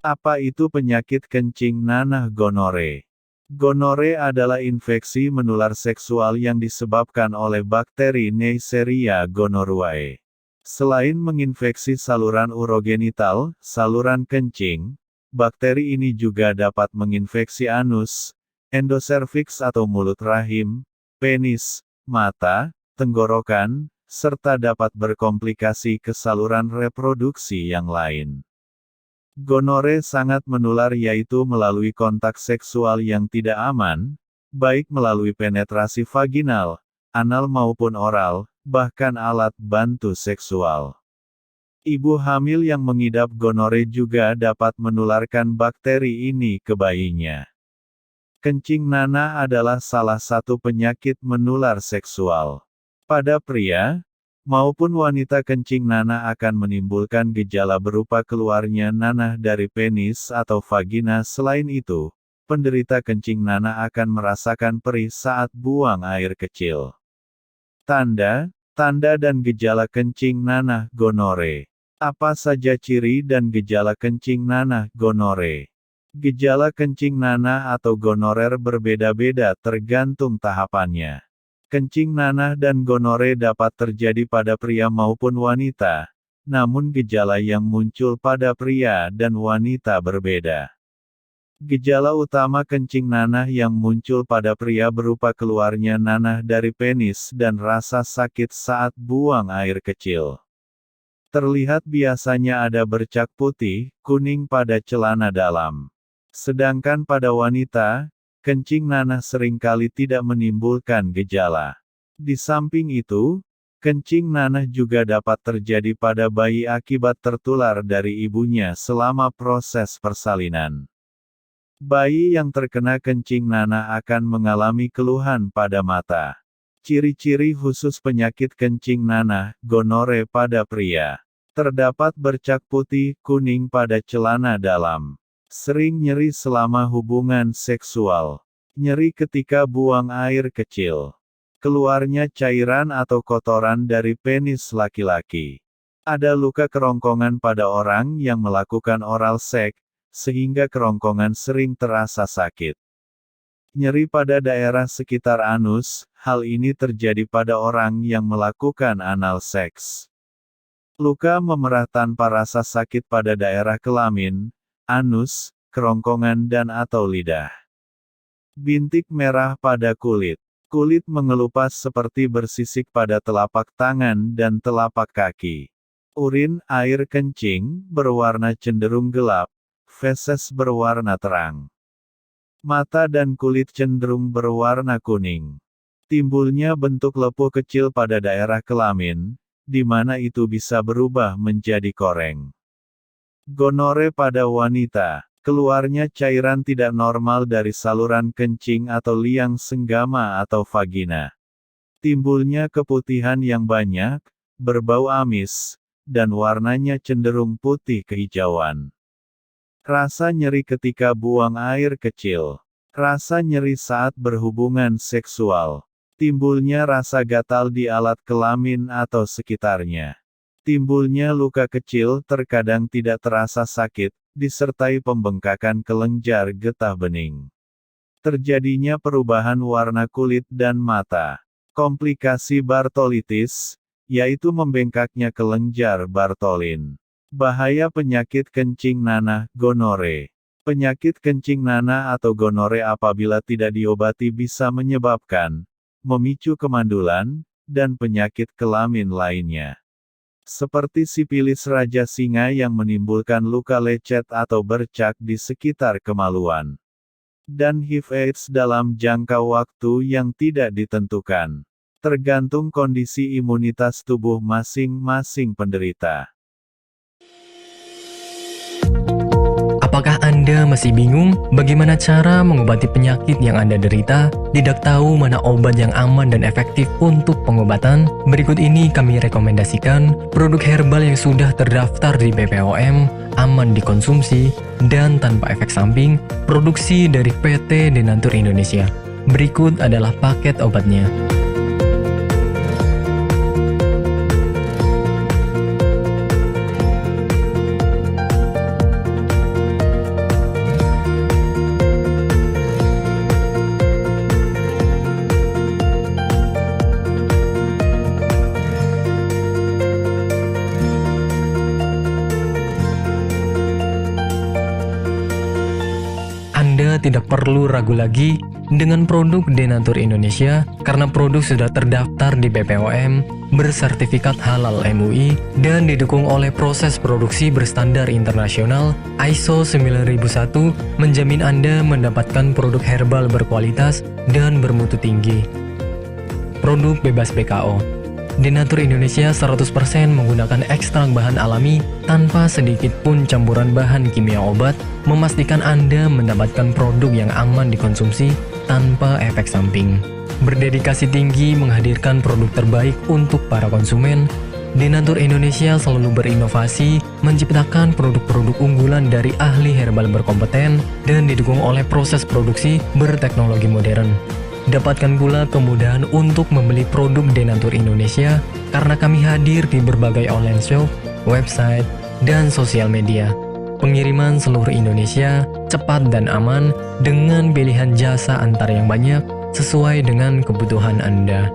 Apa itu penyakit kencing nanah gonore? Gonore adalah infeksi menular seksual yang disebabkan oleh bakteri Neisseria gonorrhoeae. Selain menginfeksi saluran urogenital, saluran kencing, bakteri ini juga dapat menginfeksi anus, endoservix atau mulut rahim, penis, mata, tenggorokan, serta dapat berkomplikasi ke saluran reproduksi yang lain. Gonore sangat menular yaitu melalui kontak seksual yang tidak aman, baik melalui penetrasi vaginal, anal maupun oral, bahkan alat bantu seksual. Ibu hamil yang mengidap gonore juga dapat menularkan bakteri ini ke bayinya. Kencing nanah adalah salah satu penyakit menular seksual. Pada pria maupun wanita, kencing nanah akan menimbulkan gejala berupa keluarnya nanah dari penis atau vagina. Selain itu, penderita kencing nanah akan merasakan perih saat buang air kecil. Tanda dan gejala kencing nanah gonore. Apa saja ciri dan gejala kencing nanah gonore? Gejala kencing nanah atau gonorer berbeda-beda tergantung tahapannya. Kencing nanah dan gonore dapat terjadi pada pria maupun wanita, namun gejala yang muncul pada pria dan wanita berbeda. Gejala utama kencing nanah yang muncul pada pria berupa keluarnya nanah dari penis dan rasa sakit saat buang air kecil. Terlihat biasanya ada bercak putih, kuning pada celana dalam. Sedangkan pada wanita, kencing nanah seringkali tidak menimbulkan gejala. Di samping itu, kencing nanah juga dapat terjadi pada bayi akibat tertular dari ibunya selama proses persalinan. Bayi yang terkena kencing nanah akan mengalami keluhan pada mata. Ciri-ciri khusus penyakit kencing nanah, gonore pada pria. Terdapat bercak putih, kuning pada celana dalam. Sering nyeri selama hubungan seksual. Nyeri ketika buang air kecil. Keluarnya cairan atau kotoran dari penis laki-laki. Ada luka kerongkongan pada orang yang melakukan oral seks, sehingga kerongkongan sering terasa sakit. Nyeri pada daerah sekitar anus, hal ini terjadi pada orang yang melakukan anal seks. Luka memerah tanpa rasa sakit pada daerah kelamin, anus, kerongkongan dan atau lidah. Bintik merah pada kulit. Kulit mengelupas seperti bersisik pada telapak tangan dan telapak kaki. Urin, air kencing, berwarna cenderung gelap. Feses berwarna terang. Mata dan kulit cenderung berwarna kuning. Timbulnya bentuk lepuh kecil pada daerah kelamin, di mana itu bisa berubah menjadi koreng. Gonore pada wanita. Keluarnya cairan tidak normal dari saluran kencing atau liang senggama atau vagina. Timbulnya keputihan yang banyak, berbau amis, dan warnanya cenderung putih kehijauan. Rasa nyeri ketika buang air kecil. Rasa nyeri saat berhubungan seksual. Timbulnya rasa gatal di alat kelamin atau sekitarnya. Timbulnya luka kecil terkadang tidak terasa sakit, disertai pembengkakan kelenjar getah bening. Terjadinya perubahan warna kulit dan mata. Komplikasi Bartolitis, yaitu membengkaknya kelenjar Bartolin. Bahaya penyakit kencing nanah, gonore. Penyakit kencing nanah atau gonore apabila tidak diobati bisa menyebabkan, memicu kemandulan, dan penyakit kelamin lainnya. Seperti sipilis raja singa yang menimbulkan luka lecet atau bercak di sekitar kemaluan. Dan HIV/AIDS dalam jangka waktu yang tidak ditentukan. Tergantung kondisi imunitas tubuh masing-masing penderita. Apakah Anda masih bingung bagaimana cara mengobati penyakit yang Anda derita? Tidak tahu mana obat yang aman dan efektif untuk pengobatan? Berikut ini kami rekomendasikan produk herbal yang sudah terdaftar di BPOM, aman dikonsumsi, dan tanpa efek samping, produksi dari PT Denatur Indonesia. Berikut adalah paket obatnya. tidak perlu ragu lagi dengan produk Denatur Indonesia karena produk sudah terdaftar di BPOM, bersertifikat halal MUI, dan didukung oleh proses produksi berstandar internasional ISO 9001 menjamin Anda mendapatkan produk herbal berkualitas dan bermutu tinggi. Produk bebas BKO. Denatur Indonesia 100% menggunakan ekstrak bahan alami tanpa sedikit pun campuran bahan kimia obat, memastikan Anda mendapatkan produk yang aman dikonsumsi tanpa efek samping. Berdedikasi tinggi menghadirkan produk terbaik untuk para konsumen, Denatur Indonesia selalu berinovasi, menciptakan produk-produk unggulan dari ahli herbal berkompeten dan didukung oleh proses produksi berteknologi modern. Dapatkan pula kemudahan untuk membeli produk Denatur Indonesia karena kami hadir di berbagai online shop, website, dan sosial media. Pengiriman seluruh Indonesia cepat dan aman dengan pilihan jasa antar yang banyak sesuai dengan kebutuhan Anda.